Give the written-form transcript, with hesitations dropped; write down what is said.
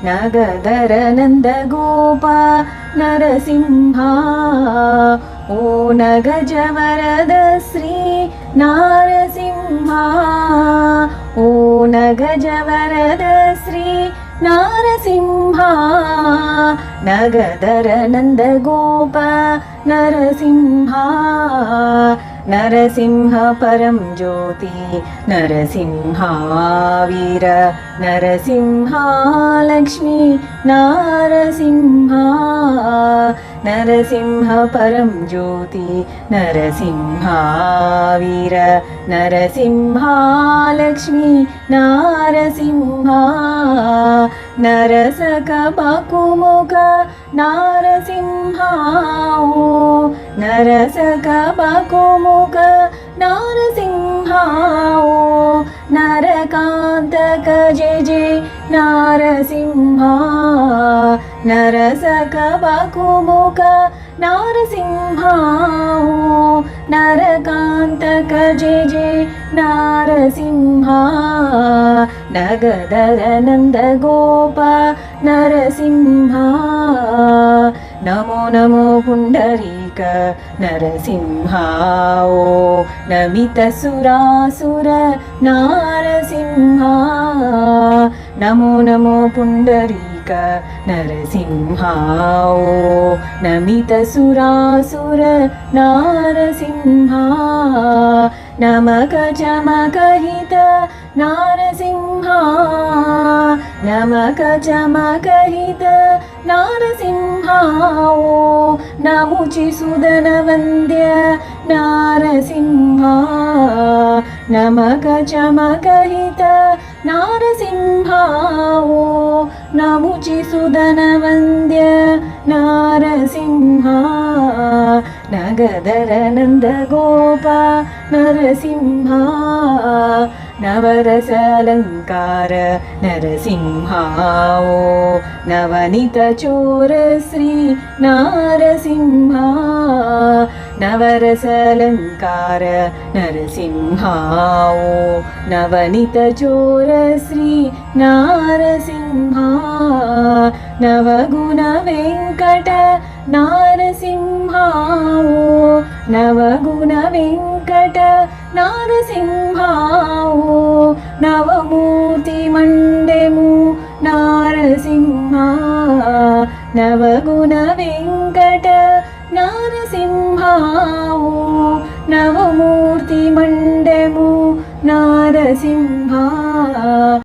नगधर नन्दगोप नरसिंहा ओ नगजवरद श्री नारसिंहा ओ नगजवरद श्री नारसिंहा नगधर नन्दगोप नरसिंहा नरसिंह परं ज्योति नरसिंहा वीर नरसिंहा लक्ष्मी नारसिंहा नरसिंह परं ज्योति नरसिंहा वीर नरसिंहा लक्ष्मी नारसिंहा नरसक बाकुमुख नारसिंहा नरसक बाकुमुख नारसिंहा नरकान्तक जय जय नारसिंहा नरसक बाकुमुख नारसिंहा नरकान्तक जय जय नारसिंहा नगधर नन्दगोप नरसिंहा नमो नमो पुण्डरीक नरसिंहा ओ नमितसुरासुर नारसिंहा नमो नमो पुण्डरीक नरसिंहा ओ नमितसुरासुर नारसिंहा नमक चमकहित नारसिंहा नमक चमकहित नारसिंहा ओ नमुचि सुदन वन्द्य नारसिंहा नमक चमकहित नारसिंहा ओ नमुचि सुदन वन्द्य नारसिंहा नगधर नन्दगोप नरसिंहा नवरसालङ्कार नरसिंहा ओ नवनीतचोर श्री नारसिंहा नवरसालङ्कार नरसिंहा ओ नवनीतचोर श्री नारसिंहा नवगुण वेङ्कट नारसिंहा ओ नवगुण वेङ्कट नारसिंहा ओ नवमूर्ति मण्डेमु नारसिंहा नवगुण वेङ्कट नारसिंहा ओ नव